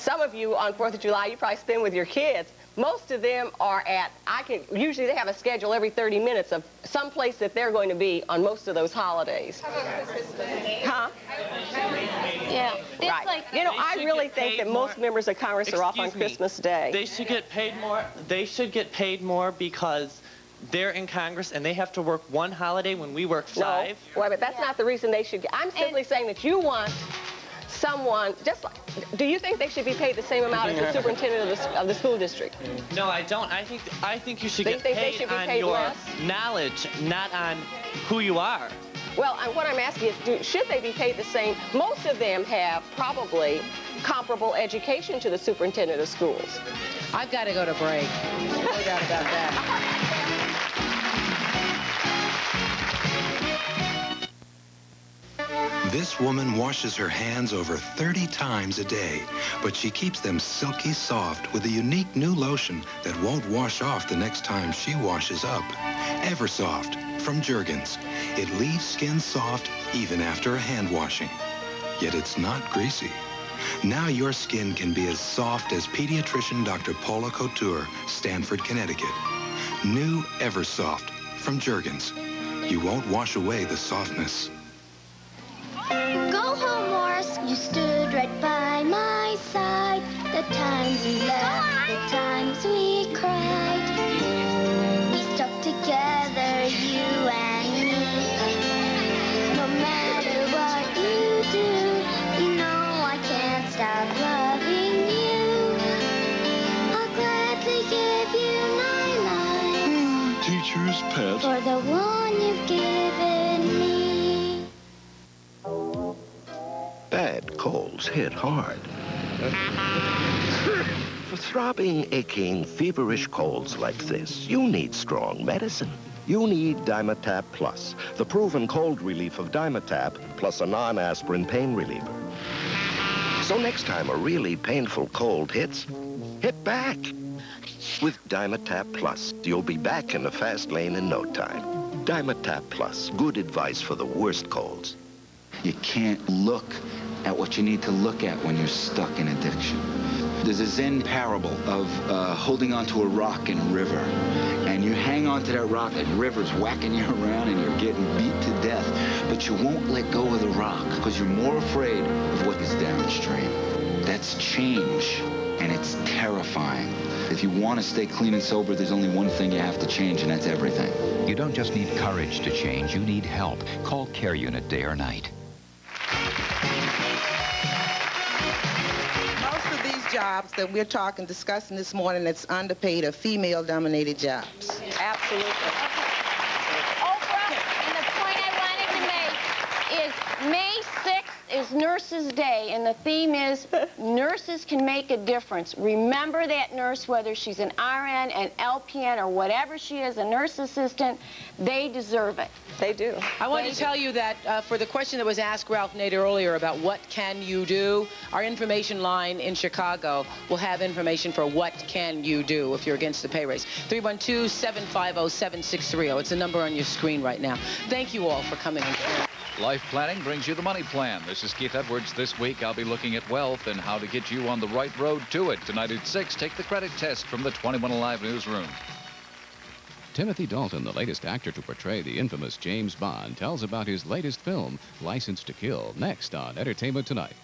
some of you on 4th of July, you probably spend with your kids. Most of them are at, usually they have a schedule every 30 minutes of some place that they're going to be on most of those holidays. How about Christmas Day? Huh? Yeah. Right. Like, you know, I really think that most members of Congress are off on Christmas Day. They should get paid more. They should get paid more because they're in Congress and they have to work one holiday when we work 5. No, wait, but that's not the reason they should get. I'm simply saying that you want someone, just like, do you think they should be paid the same amount as the superintendent of the school district? No, I don't. I think you should get paid on your knowledge, not on who you are. Well, what I'm asking is, should they be paid the same? Most of them have probably comparable education to the superintendent of schools. I've got to go to break. No doubt about that. This woman washes her hands over 30 times a day, but she keeps them silky soft with a unique new lotion that won't wash off the next time she washes up. Eversoft from Jergens. It leaves skin soft even after a hand washing. Yet it's not greasy. Now your skin can be as soft as pediatrician Dr. Paula Couture, Stanford, Connecticut. New Eversoft from Jergens. You won't wash away the softness. Go home, Morris. You stood right by my side. The times we laughed, the times we cried. We stuck together, you and me. No matter what you do, you know I can't stop loving you. I'll gladly give you my life. Teacher's pet. For the one you've given me. Bad colds hit hard. For throbbing, aching, feverish colds like this, you need strong medicine. You need Dimetap Plus, the proven cold relief of Dimetap, plus a non-aspirin pain reliever. So next time a really painful cold hits, hit back. With Dimetap Plus, you'll be back in the fast lane in no time. Dimetap Plus, good advice for the worst colds. You can't look at what you need to look at when you're stuck in addiction. There's a Zen parable of holding onto a rock in a river, and you hang onto that rock and the river's whacking you around and you're getting beat to death, but you won't let go of the rock because you're more afraid of what is downstream. That's change, and it's terrifying. If you want to stay clean and sober, there's only one thing you have to change, and that's everything. You don't just need courage to change, you need help. Call Care Unit day or night. Jobs that we're discussing this morning that's underpaid are female-dominated jobs. Absolutely. Oprah, and the point I wanted to make is May 6th is Nurses Day, and the theme is nurses can make a difference. Remember that nurse, whether she's an RN, an LPN, or whatever she is, a nurse assistant, they deserve it. They do. I want to tell you that for the question that was asked Ralph Nader earlier about what can you do, our information line in Chicago will have information for what can you do if you're against the pay raise. 312-750-7630. It's the number on your screen right now. Thank you all for coming and sharing. Life Planning brings you the Money Plan. This is Keith Edwards. This week, I'll be looking at wealth and how to get you on the right road to it. Tonight at 6, take the credit test from the 21 Alive newsroom. Timothy Dalton, the latest actor to portray the infamous James Bond, tells about his latest film, License to Kill, next on Entertainment Tonight.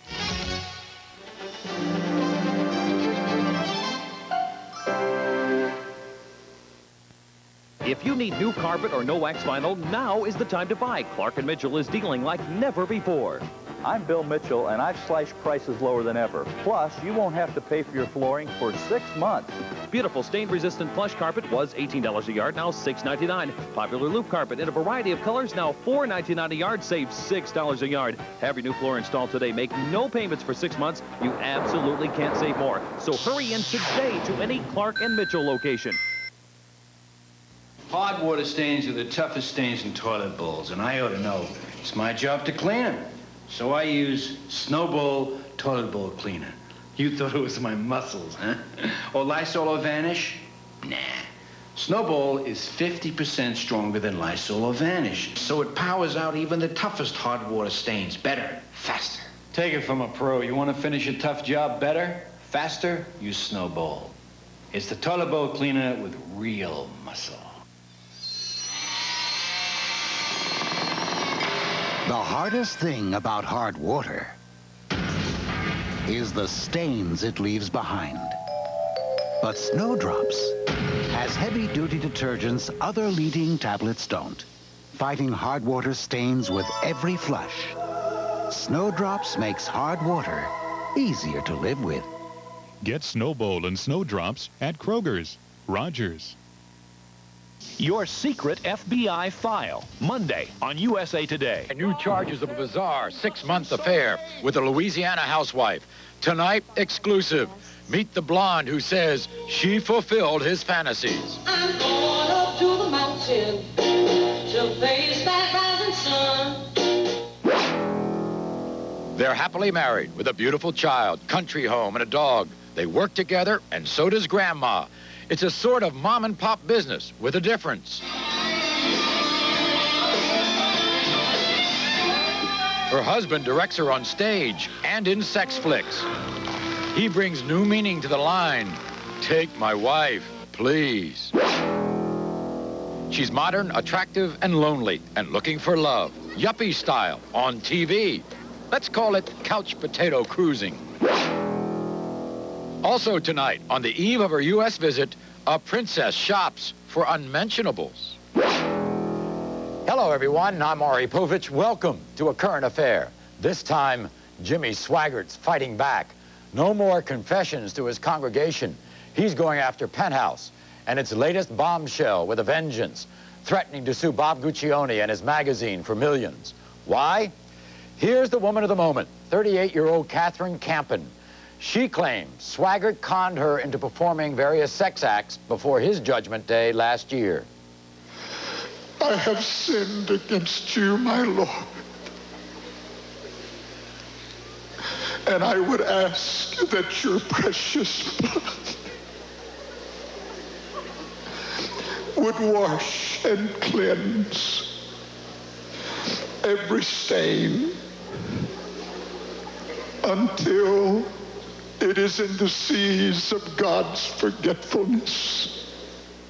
If you need new carpet or no wax vinyl, now is the time to buy. Clark & Mitchell is dealing like never before. I'm Bill Mitchell, and I've slashed prices lower than ever. Plus, you won't have to pay for your flooring for 6 months. Beautiful stain-resistant plush carpet was $18 a yard, now $6.99. Popular loop carpet in a variety of colors, now $4.99 a yard, save $6 a yard. Have your new floor installed today. Make no payments for 6 months. You absolutely can't save more. So hurry in today to any Clark & Mitchell location. Hard water stains are the toughest stains in toilet bowls, and I ought to know. It's my job to clean them. So I use Snowball Toilet Bowl Cleaner. You thought it was my muscles, huh? Or Lysol or Vanish? Nah. Snowball is 50% stronger than Lysol or Vanish, so it powers out even the toughest hard water stains better, faster. Take it from a pro. You want to finish a tough job better? Faster, use Snowball. It's the toilet bowl cleaner with real muscle. The hardest thing about hard water is the stains it leaves behind. But Snowdrops has heavy-duty detergents other leading tablets don't, fighting hard water stains with every flush. Snowdrops makes hard water easier to live with. Get Snowball and Snowdrops at Kroger's. Rogers. Your secret FBI file, Monday on USA Today. New charges of a bizarre 6-month affair with a Louisiana housewife. Tonight, exclusive. Meet the blonde who says she fulfilled his fantasies. I'm going up to the mountain to face that rising sun. They're happily married with a beautiful child, country home, and a dog. They work together, and so does Grandma. It's a sort of mom-and-pop business with a difference. Her husband directs her on stage and in sex flicks. He brings new meaning to the line, "Take my wife, please." She's modern, attractive, and lonely, and looking for love, yuppie style, on TV. Let's call it couch potato cruising. Also tonight, on the eve of her U.S. visit, a princess shops for unmentionables. Hello, everyone. I'm Ari Povich. Welcome to A Current Affair. This time, Jimmy Swaggart's fighting back. No more confessions to his congregation. He's going after Penthouse and its latest bombshell with a vengeance, threatening to sue Bob Guccione and his magazine for millions. Why? Here's the woman of the moment, 38-year-old Catherine Campen. She claims Swaggart conned her into performing various sex acts before his judgment day last year. I have sinned against you, my Lord. And I would ask that your precious blood would wash and cleanse every stain until it is in the seas of God's forgetfulness.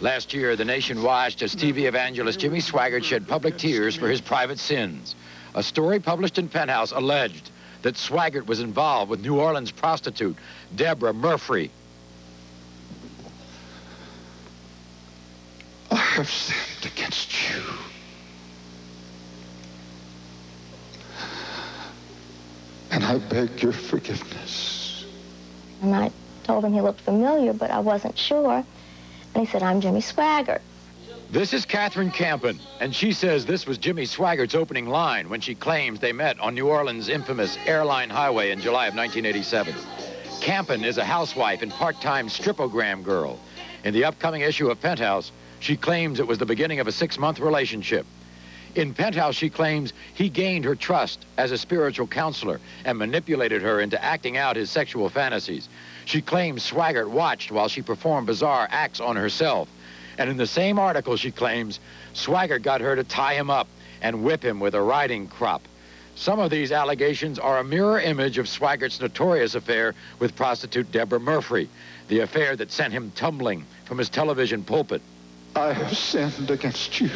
Last year, the nation watched as TV evangelist Jimmy Swaggart shed public tears for his private sins. A story published in Penthouse alleged that Swaggart was involved with New Orleans prostitute Deborah Murphy. I have sinned against you. And I beg your forgiveness. And I told him he looked familiar, but I wasn't sure. And he said, "I'm Jimmy Swaggart." This is Catherine Campen, and she says this was Jimmy Swaggart's opening line when she claims they met on New Orleans' infamous Airline Highway in July of 1987. Campen is a housewife and part-time stripogram girl. In the upcoming issue of Penthouse, she claims it was the beginning of a 6-month relationship. In Penthouse, she claims he gained her trust as a spiritual counselor and manipulated her into acting out his sexual fantasies. She claims Swaggart watched while she performed bizarre acts on herself. And in the same article, she claims Swaggart got her to tie him up and whip him with a riding crop. Some of these allegations are a mirror image of Swaggart's notorious affair with prostitute Deborah Murphy, the affair that sent him tumbling from his television pulpit. I have sinned against you.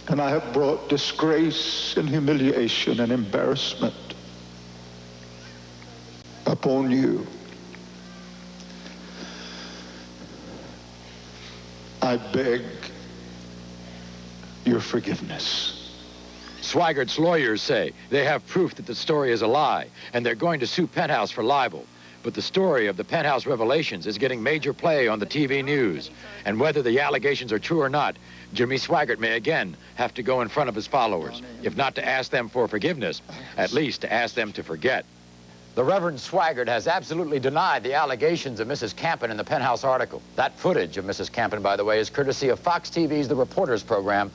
And I have brought disgrace and humiliation and embarrassment upon you. I beg your forgiveness. Swaggart's lawyers say they have proof that the story is a lie, and they're going to sue Penthouse for libel. But the story of the Penthouse revelations is getting major play on the TV news. And whether the allegations are true or not, Jimmy Swaggart may again have to go in front of his followers, if not to ask them for forgiveness, at least to ask them to forget. The Reverend Swaggart has absolutely denied the allegations of Mrs. Campen in the Penthouse article. That footage of Mrs. Campen, by the way, is courtesy of Fox TV's The Reporters program,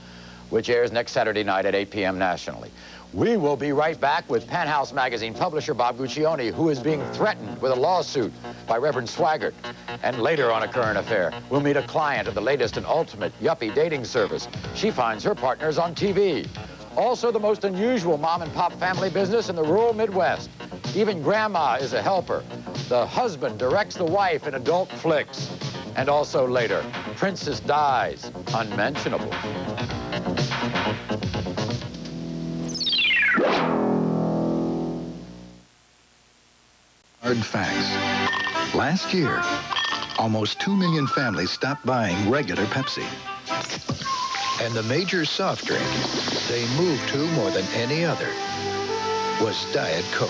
which airs next Saturday night at 8 p.m. nationally. We will be right back with Penthouse magazine publisher Bob Guccione, who is being threatened with a lawsuit by Reverend Swaggart. And later on A Current Affair, we'll meet a client of the latest and ultimate yuppie dating service. She finds her partners on TV. Also the most unusual mom-and-pop family business in the rural Midwest. Even Grandma is a helper. The husband directs the wife in adult flicks. And also later, Princess dies, unmentionable. Hard facts. Last year, almost 2 million families stopped buying regular Pepsi. And the major soft drink they moved to more than any other was Diet Coke.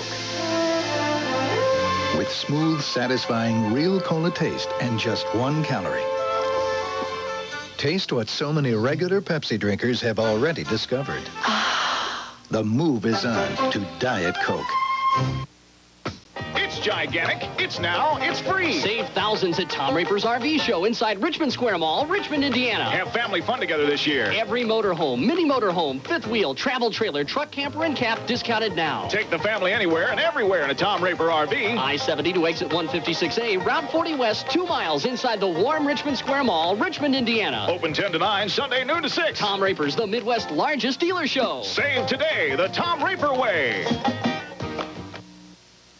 With smooth, satisfying, real cola taste and just 1 calorie. Taste what so many regular Pepsi drinkers have already discovered. The move is on to Diet Coke. It's gigantic. It's now. It's free. Save thousands at Tom Raper's RV Show inside Richmond Square Mall, Richmond, Indiana. Have family fun together this year. Every motorhome, mini motorhome, fifth wheel, travel trailer, truck, camper, and cap discounted now. Take the family anywhere and everywhere in a Tom Raper RV. I-70 to exit 156A, Route 40 West, 2 miles inside the warm Richmond Square Mall, Richmond, Indiana. Open 10 to 9, Sunday noon to 6. Tom Raper's the Midwest's largest dealer show. Save today the Tom Raper way.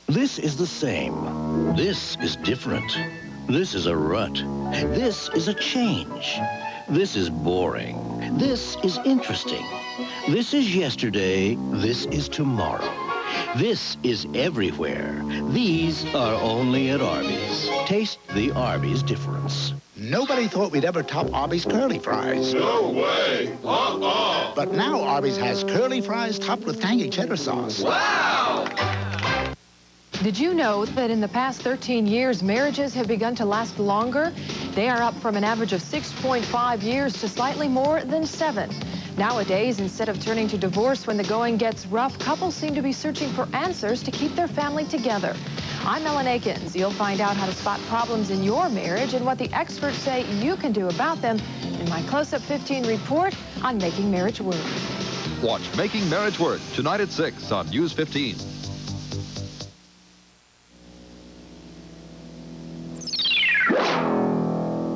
This is the same. This is different. This is a rut. This is a change. This is boring. This is interesting. This is yesterday. This is tomorrow. This is everywhere. These are only at Arby's. Taste the Arby's difference. Nobody thought we'd ever top Arby's curly fries. No way. But now Arby's has curly fries topped with tangy cheddar sauce. Wow! Did you know that in the past 13 years, marriages have begun to last longer? They are up from an average of 6.5 years to slightly more than 7. Nowadays, instead of turning to divorce when the going gets rough, couples seem to be searching for answers to keep their family together. I'm Ellen Akins. You'll find out how to spot problems in your marriage and what the experts say you can do about them in my Close-Up 15 report on Making Marriage Work. Watch Making Marriage Work tonight at 6 on News 15.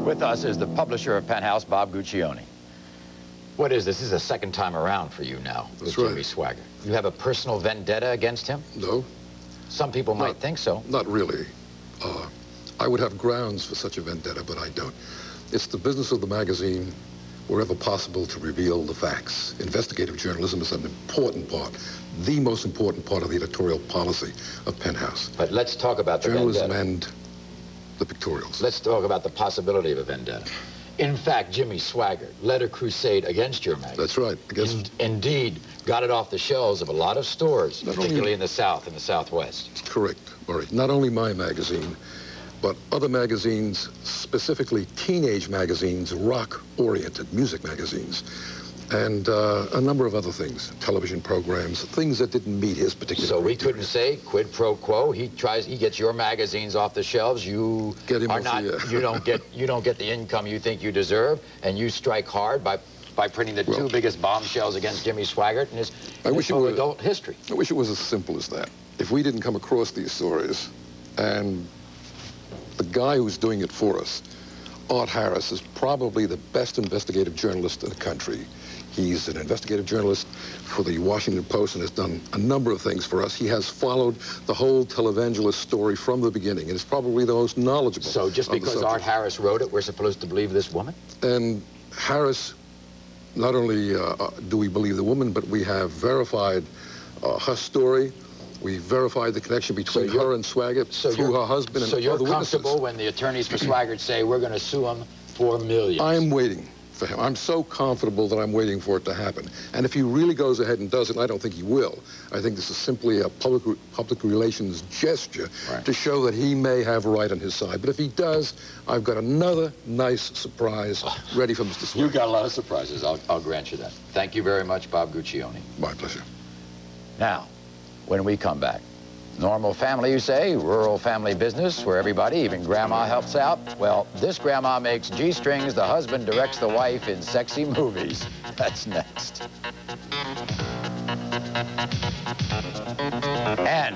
With us is the publisher of Penthouse, Bob Guccione. What is this? This is the second time around for you now with Jimmy Swaggart. You have a personal vendetta against him? No. Some people might think so. Not really. I would have grounds for such a vendetta, but I don't. It's the business of the magazine, wherever possible, to reveal the facts. Investigative journalism is an important part, the most important part of the editorial policy of Penthouse. But let's talk about the journalism vendetta. and the pictorials. Let's talk about the possibility of a vendetta. In fact, Jimmy Swaggart led a crusade against your magazine. That's right. Indeed, got it off the shelves of a lot of stores, particularly in the South and the Southwest. Correct, Murray. Not only my magazine, but other magazines, specifically teenage magazines, rock-oriented music magazines, and a number of other things, television programs, things that didn't meet his particular So we criteria. couldn't say quid pro quo. He gets your magazines off the shelves. You Get him are off not. the, You don't get the income you think you deserve, and you strike hard by printing the two biggest bombshells against Jimmy Swaggart in his adult history. I wish it was as simple as that. If we didn't come across these stories, and the guy who's doing it for us, Art Harris, is probably the best investigative journalist in the country. He's an investigative journalist for the Washington Post and has done a number of things for us. He has followed the whole televangelist story from the beginning and is probably the most knowledgeable. So just because Art Harris wrote it, we're supposed to believe this woman? And Harris, not only do we believe the woman, but we have verified her story. We verified the connection between her and Swaggart through her husband and So you're other witnesses. comfortable when the attorneys for Swaggart say we're going to sue him for millions? I'm waiting for him. I'm so comfortable that I'm waiting for it to happen. And if he really goes ahead and does it, and I don't think he will, I think this is simply a public relations gesture to show that he may have right on his side. But if he does, I've got another nice surprise ready for Mr. Swaggart. You've got a lot of surprises. I'll grant you that. Thank you very much, Bob Guccione. My pleasure. Now, when we come back, normal family, you say? Rural family business where everybody, even grandma, helps out? Well, this grandma makes G-strings. The husband directs the wife in sexy movies. That's next. And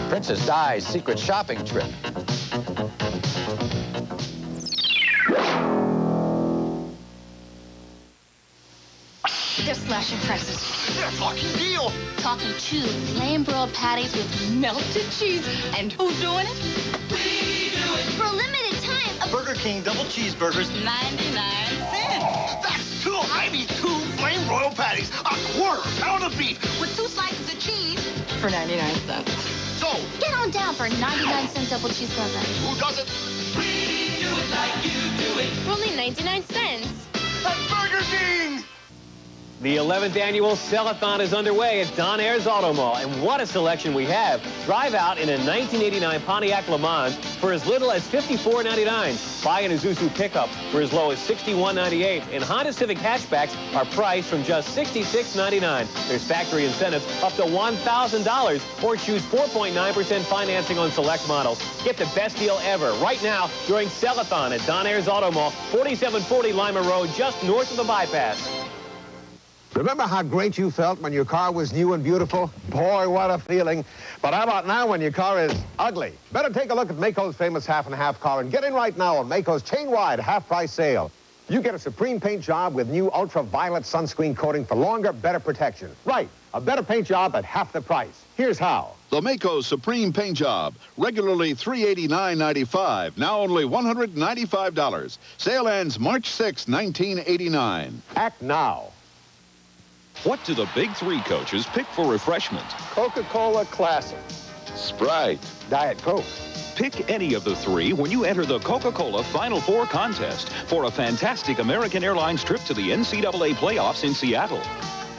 Princess Di's secret shopping trip. This last Slash your prices. They're talking deal. Talking 2 flame-broiled patties with melted cheese. And who's doing it? We do it. For a limited time. Burger King double cheeseburgers. 99 cents. That's too. I need 2 flame broiled patties, a quarter-pound of beef. With 2 slices of cheese. For 99 cents. So, get on down for a 99-cent double cheeseburger. Who does it? We do it like you do it. For only 99 cents. At Burger King! The 11th annual Sell-a-thon is underway at Don Ayers Auto Mall, and what a selection we have. Drive out in a 1989 Pontiac Le Mans for as little as $54.99. Buy an Isuzu pickup for as low as $61.98. And Honda Civic hatchbacks are priced from just $66.99. There's factory incentives up to $1,000, or choose 4.9% financing on select models. Get the best deal ever right now during Sell-a-thon at Don Ayers Auto Mall, 4740 Lima Road, just north of the bypass. Remember how great you felt when your car was new and beautiful? Boy, what a feeling. But how about now when your car is ugly? Better take a look at Maaco's famous half and half car and get in right now on Maaco's chain-wide half-price sale. You get a supreme paint job with new ultraviolet sunscreen coating for longer, better protection. Right, a better paint job at half the price. Here's how. The Maaco Supreme Paint Job, regularly $389.95, now only $195. Sale ends March 6, 1989. Act now. What do the big 3 coaches pick for refreshment? Coca-Cola Classic. Sprite. Diet Coke. Pick any of the 3 when you enter the Coca-Cola Final Four contest for a fantastic American Airlines trip to the NCAA playoffs in Seattle.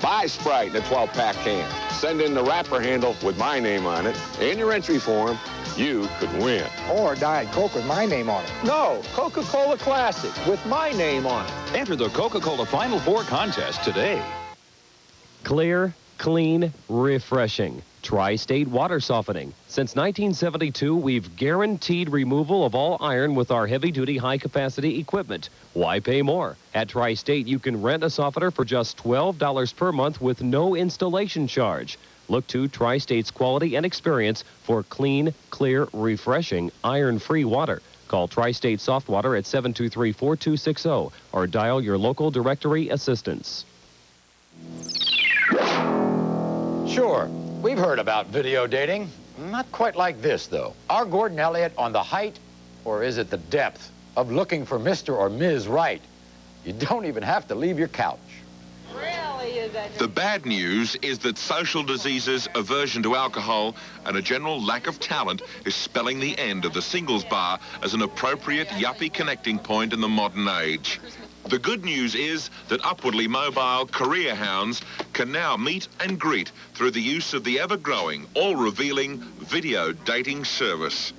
Buy Sprite in a 12-pack can. Send in the wrapper handle with my name on it and your entry form. You could win. Or Diet Coke with my name on it. No, Coca-Cola Classic with my name on it. Enter the Coca-Cola Final Four contest today. Clear, clean, refreshing. Tri-State Water Softening. Since 1972, we've guaranteed removal of all iron with our heavy-duty, high-capacity equipment. Why pay more? At Tri-State, you can rent a softener for just $12 per month with no installation charge. Look to Tri-State's quality and experience for clean, clear, refreshing, iron-free water. Call Tri-State Softwater at 723-4260 or dial your local directory assistance. Sure, we've heard about video dating. Not quite like this, though. Our Gordon Elliott on the height, or is it the depth, of looking for Mr. or Ms. Right. You don't even have to leave your couch. The bad news is that social diseases, aversion to alcohol, and a general lack of talent is spelling the end of the singles bar as an appropriate yuppie connecting point in the modern age. The good news is that upwardly mobile career hounds can now meet and greet through the use of the ever-growing, all-revealing video dating service,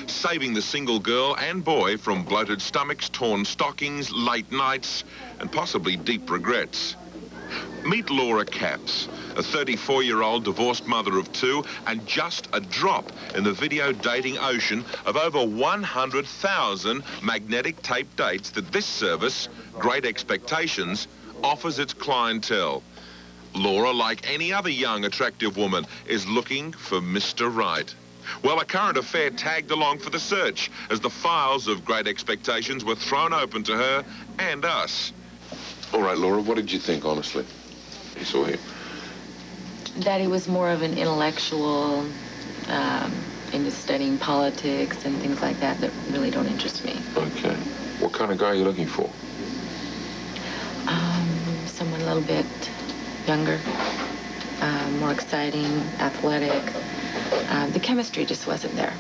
saving the single girl and boy from bloated stomachs, torn stockings, late nights, and possibly deep regrets. Meet Laura Capps, a 34-year-old divorced mother of 2 and just a drop in the video dating ocean of over 100,000 magnetic tape dates that this service, Great Expectations, offers its clientele. Laura, like any other young, attractive woman, is looking for Mr. Right. Well, a current affair tagged along for the search as the files of Great Expectations were thrown open to her and us. All right, Laura, what did you think, honestly? You saw him. That he was more of an intellectual, into studying politics and things like that really don't interest me. Okay. What kind of guy are you looking for? Someone a little bit younger, more exciting, athletic. The chemistry just wasn't there.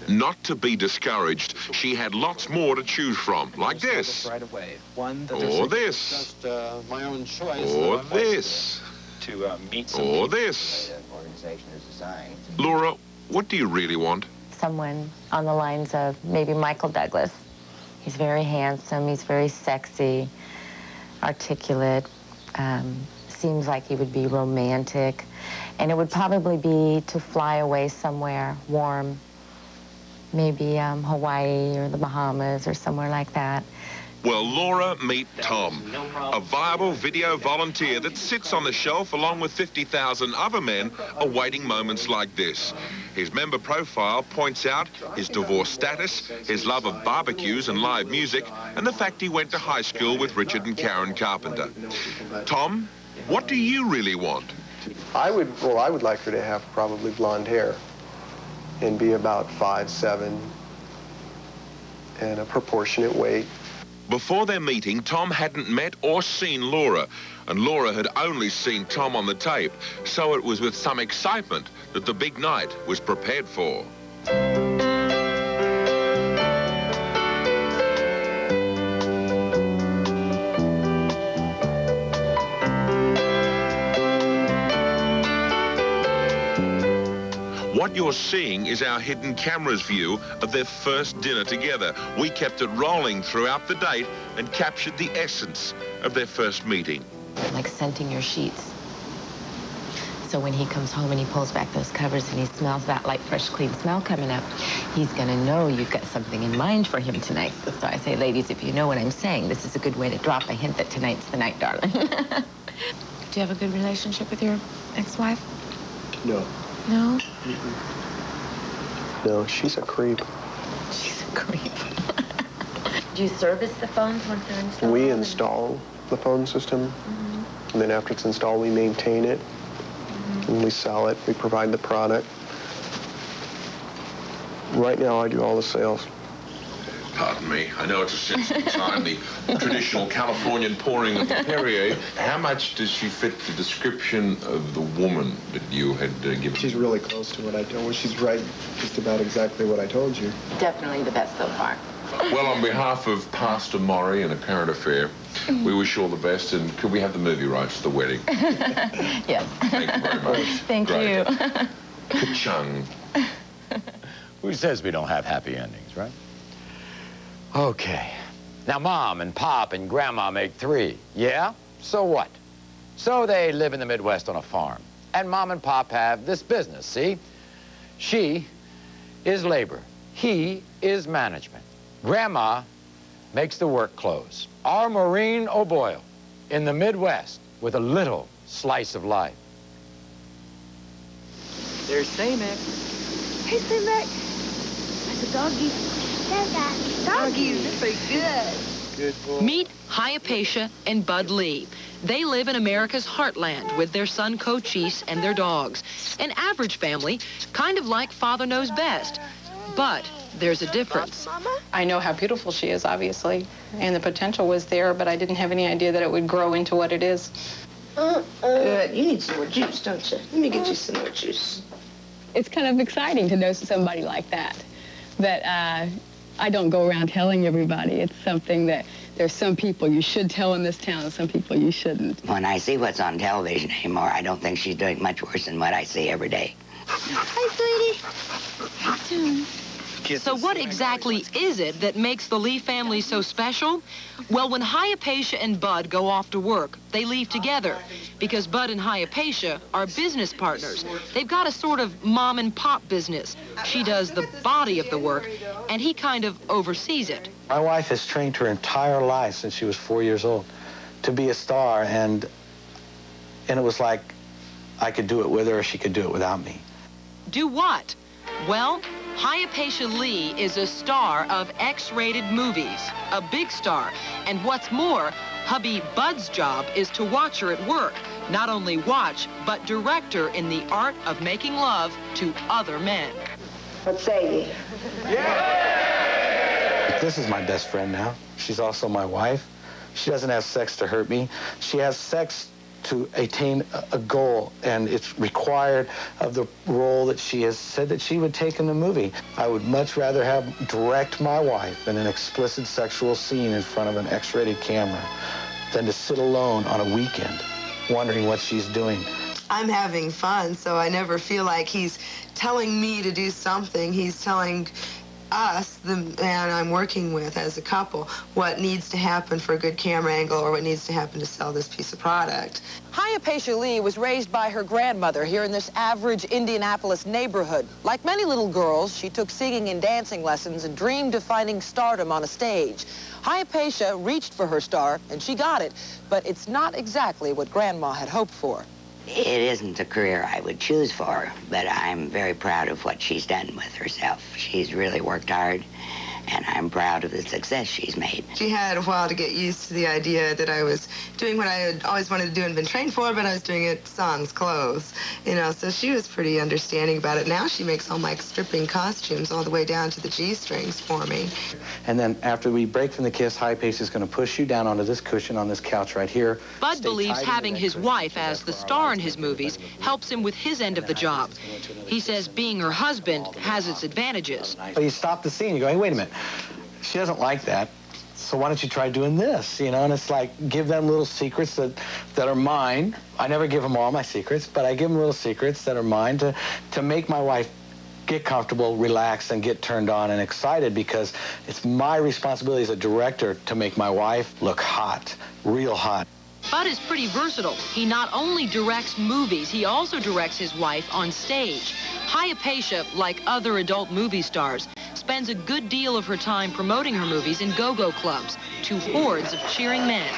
Not to be discouraged, she had lots more to choose from, like this, right away. One that or this, just my own choice, or this, to meet some or this. Organization is designed. Laura, what do you really want? Someone on the lines of maybe Michael Douglas. He's very handsome, he's very sexy, articulate, seems like he would be romantic, and it would probably be to fly away somewhere warm, maybe Hawaii or the Bahamas or somewhere like that. Well, Laura, meet Tom, a viable video volunteer that sits on the shelf along with 50,000 other men awaiting moments like this. His member profile points out his divorce status, his love of barbecues and live music, and the fact he went to high school with Richard and Karen Carpenter. Tom What do you really want? I would like her to have probably blonde hair and be about 5'7" and a proportionate weight. Before their meeting, Tom hadn't met or seen Laura, and Laura had only seen Tom on the tape, so it was with some excitement that the big night was prepared for. What you're seeing is our hidden camera's view of their first dinner together. We kept it rolling throughout the date and captured the essence of their first meeting. Like scenting your sheets. So when he comes home and he pulls back those covers and he smells that light, fresh, clean smell coming up, he's gonna know you've got something in mind for him tonight. So I say, ladies, if you know what I'm saying, this is a good way to drop a hint that tonight's the night, darling. Do you have a good relationship with your ex-wife? No. No? No, she's a creep. She's a creep. Do you service the phones once they're installed? We install the phone system, and then after it's installed, we maintain it, and we sell it. We provide the product. Right now, I do all the sales. Pardon me, I know it's a sensitive time, the traditional Californian pouring of the Perrier. How much does she fit the description of the woman that you had given? She's really close to what I told her. She's right just about exactly what I told you. Definitely the best so far. Well, on behalf of Pastor Maury and A Current Affair, we wish you all the best, and could we have the movie rights to the wedding? Yes. Thank you very much. Thank Great. you. Ka-chung. Who says we don't have happy endings, right? Okay. Now, Mom and Pop and Grandma make 3. Yeah? So what? So they live in the Midwest on a farm. And Mom and Pop have this business, see? She is labor. He is management. Grandma makes the work clothes. Our Maureen O'Boyle in the Midwest with a little slice of life. There's Samek. Hey, Samek. That's a doggy. Doggies, they're good. Good boy. Meet Hypatia and Bud Lee. They live in America's heartland with their son Cochise and their dogs. An average family, kind of like Father Knows Best. But there's a difference. I know how beautiful she is, obviously, and the potential was there, but I didn't have any idea that it would grow into what it is. Good. You need some more juice, don't you? Let me get you some more juice. It's kind of exciting to know somebody like that. But I don't go around telling everybody. It's something that there's some people you should tell in this town and some people you shouldn't. When I see what's on television anymore, I don't think she's doing much worse than what I see every day. Hi, sweetie. How soon? So what exactly is it that makes the Lee family so special? Well, when Hypatia and Bud go off to work, they leave together because Bud and Hypatia are business partners. They've got a sort of mom and pop business. She does the body of the work, and he kind of oversees it. My wife has trained her entire life since she was 4 years old to be a star, and it was like I could do it with her or she could do it without me. Do what? Well, Hypatia Lee is a star of X-rated movies, a big star. And what's more, hubby Bud's job is to watch her at work. Not only watch, but direct her in the art of making love to other men. What say ye? This is my best friend now. She's also my wife. She doesn't have sex to hurt me. She has sex to attain a goal, and it's required of the role that she has said that she would take in the movie. I would much rather have direct my wife in an explicit sexual scene in front of an X-rated camera than to sit alone on a weekend wondering what she's doing. I'm having fun, so I never feel like he's telling me to do something. He's telling us, the man I'm working with as a couple, what needs to happen for a good camera angle or what needs to happen to sell this piece of product. Hypatia Lee was raised by her grandmother here in this average Indianapolis neighborhood. Like many little girls, she took singing and dancing lessons and dreamed of finding stardom on a stage. Hypatia reached for her star, and she got it, but it's not exactly what Grandma had hoped for. It isn't a career I would choose for her, but I'm very proud of what she's done with herself. She's really worked hard, and I'm proud of the success she's made. She had a while to get used to the idea that I was doing what I had always wanted to do and been trained for, but I was doing it sans clothes, you know, so she was pretty understanding about it. Now she makes all my stripping costumes all the way down to the G-strings for me. And then after we break from the kiss, High Pace is going to push you down onto this cushion on this couch right here. Bud believes having his wife as the star in his movies helps him with his end of the job. He says being her husband has its advantages. But you stop the scene, you go, hey, wait a minute. She doesn't like that, so why don't you try doing this, you know? And it's like, give them little secrets that are mine. I never give them all my secrets, but I give them little secrets that are mine to make my wife get comfortable, relax, and get turned on and excited, because it's my responsibility as a director to make my wife look hot, real hot. Bud is pretty versatile. He not only directs movies, he also directs his wife on stage. Hypatia, like other adult movie stars, spends a good deal of her time promoting her movies in go-go clubs to hordes of cheering men.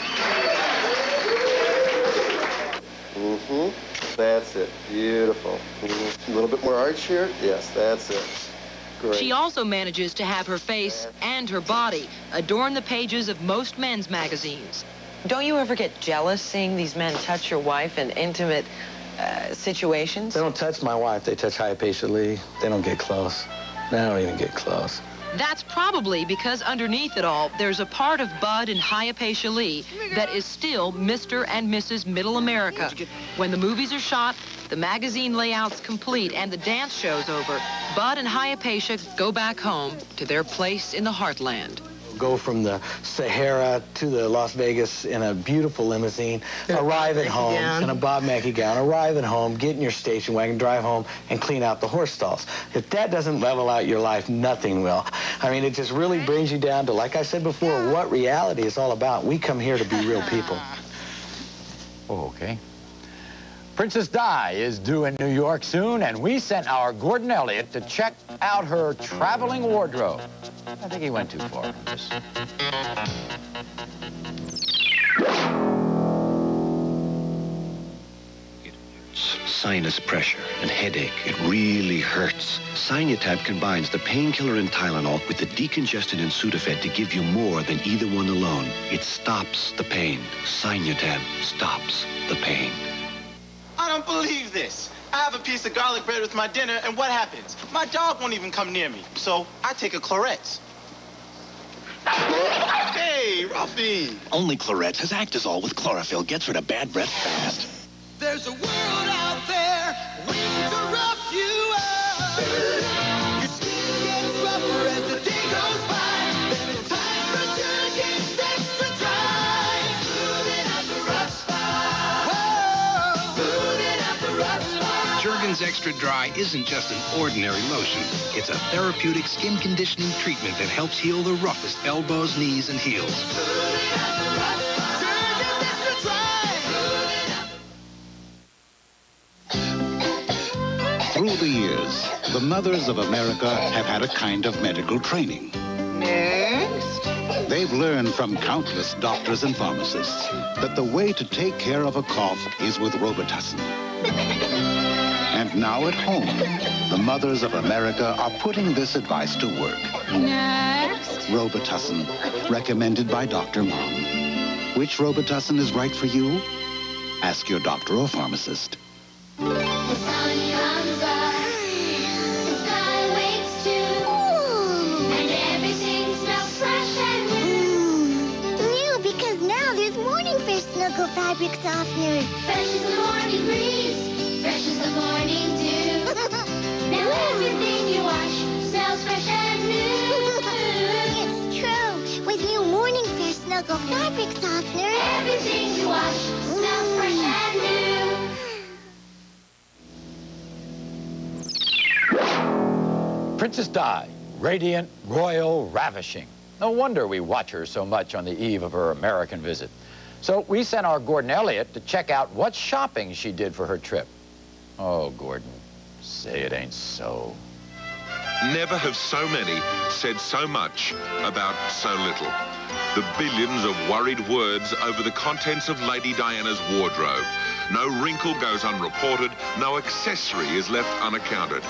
That's it. Beautiful. A little bit more arch here. Yes, that's it. Great. She also manages to have her face and her body adorn the pages of most men's magazines. Don't you ever get jealous seeing these men touch your wife in intimate situations? They don't touch my wife. They touch Hypatia Lee. They don't get close. They don't even get close. That's probably because underneath it all, there's a part of Bud and Hypatia Lee that is still Mr. and Mrs. Middle America. When the movies are shot, the magazine layout's complete, and the dance show's over, Bud and Hypatia go back home to their place in the heartland. Go from the Sahara to the Las Vegas in a beautiful limousine, arrive at home in a Bob Mackie gown, arrive at home, get in your station wagon, drive home, and clean out the horse stalls. If that doesn't level out your life, nothing will. I mean, it just really brings you down to, like I said before, what reality is all about. We come here to be real people. Oh, okay. Princess Di is due in New York soon, and we sent our Gordon Elliott to check out her traveling wardrobe. I think he went too far on this. Sinus pressure and headache. It really hurts. Sinutab combines the painkiller and Tylenol with the decongestant and Sudafed to give you more than either one alone. It stops the pain. Sinutab stops the pain. I don't believe this. I have a piece of garlic bread with my dinner, and what happens? My dog won't even come near me, so I take a Claret's. Hey, Ruffy! Only Claret's has Actazole with chlorophyll. Gets rid of bad breath fast. There's a world out there waiting to rough you up. Your skin gets rougher as the day goes by. Then it's time for Jergens Extra Dry. Smoothing out the rough spot. Whoa! Smoothing out the rough spot. Jergens Extra Dry isn't just an ordinary lotion. It's a therapeutic skin conditioning treatment that helps heal the roughest elbows, knees, and heels. Smoothing out the rough spot. Jergens Extra Dry. Through the years, the mothers of America have had a kind of medical training. Next. They've learned from countless doctors and pharmacists that the way to take care of a cough is with Robitussin. And now at home, the mothers of America are putting this advice to work. Next. Robitussin, recommended by Dr. Mom. Which Robitussin is right for you? Ask your doctor or pharmacist. Snuggle fabric softener. Fresh as the morning breeze. Fresh as the morning dew. Now everything you wash smells fresh and new. It's true. With new Morning Fresh Snuggle fabric softener, everything you wash smells fresh and new. Princess Di, radiant, royal, ravishing. No wonder we watch her so much on the eve of her American visit. So we sent our Gordon Elliott to check out what shopping she did for her trip. Oh, Gordon, say it ain't so. Never have so many said so much about so little. The billions of worried words over the contents of Lady Diana's wardrobe. No wrinkle goes unreported, no accessory is left unaccounted.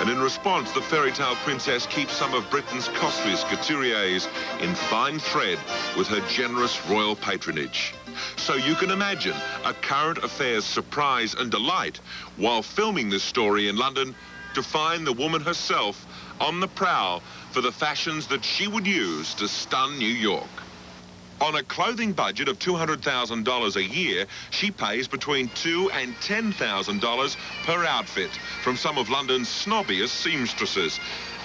And in response, the fairy tale princess keeps some of Britain's costliest couturiers in fine thread with her generous royal patronage. So you can imagine a current affairs surprise and delight while filming this story in London to find the woman herself on the prowl for the fashions that she would use to stun New York. On a clothing budget of $200,000 a year, she pays between $2,000 and $10,000 per outfit from some of London's snobbiest seamstresses.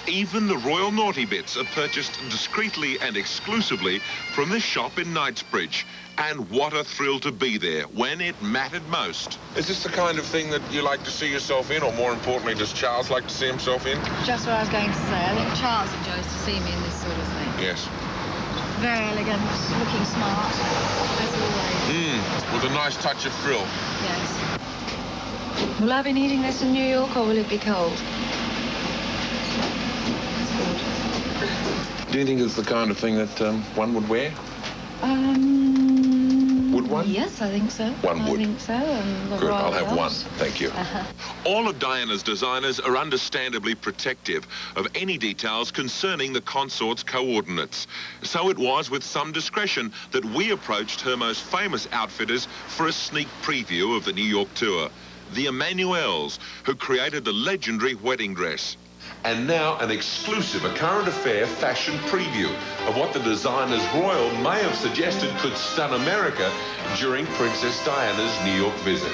Even the royal naughty bits are purchased discreetly and exclusively from this shop in Knightsbridge. And what a thrill to be there when it mattered most. Is this the kind of thing that you like to see yourself in, or more importantly, does Charles like to see himself in? Just what I was going to say. I think Charles enjoys to see me in this sort of thing. Yes. Very elegant, looking smart, as always. With a nice touch of frill. Yes. Will I be needing this in New York, or will it be cold? Do you think it's the kind of thing that one would wear? Would one? Yes, I think so. One would. I think so. Good, I'll have one. Thank you. All of Diana's designers are understandably protective of any details concerning the consort's coordinates. So it was with some discretion that we approached her most famous outfitters for a sneak preview of the New York tour, the Emanuels, who created the legendary wedding dress. And now an exclusive, a current affair fashion preview of what the designer's royal may have suggested could stun America during Princess Diana's New York visit.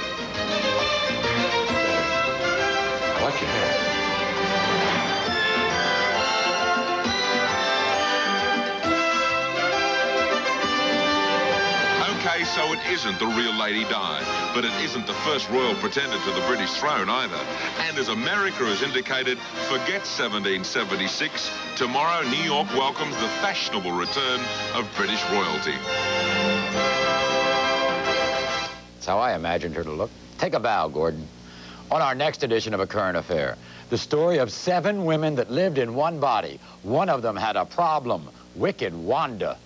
I like your hat. Okay, so it isn't the real Lady Di, but it isn't the first royal pretender to the British throne either. And as America has indicated, forget 1776. Tomorrow, New York welcomes the fashionable return of British royalty. That's how I imagined her to look. Take a bow, Gordon. On our next edition of A Current Affair, the story of 7 women that lived in one body. One of them had a problem, Wicked Wanda.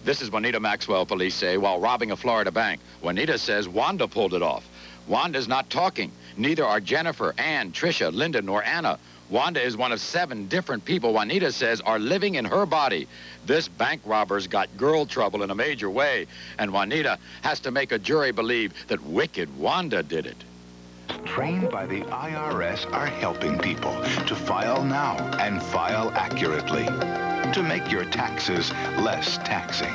This is Juanita Maxwell, police say, while robbing a Florida bank. Juanita says Wanda pulled it off. Wanda's not talking. Neither are Jennifer, Ann, Tricia, Linda, nor Anna. Wanda is one of 7 different people Juanita says are living in her body. This bank robber's got girl trouble in a major way, and Juanita has to make a jury believe that Wicked Wanda did it. Trained by the IRS are helping people to file now and file accurately, to make your taxes less taxing.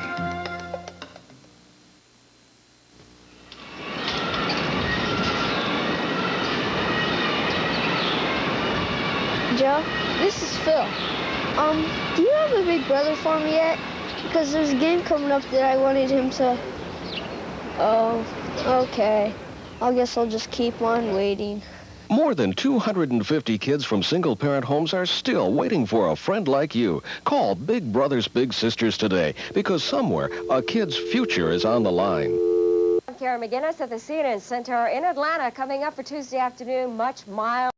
Joe, this is Phil. Do you have a big brother for me yet? Because there's a game coming up that I wanted him to... Oh, okay. I guess I'll just keep on waiting. More than 250 kids from single-parent homes are still waiting for a friend like you. Call Big Brothers Big Sisters today, because somewhere a kid's future is on the line. I'm Karen McGinnis at the CNN Center in Atlanta. Coming up for Tuesday afternoon, much mild.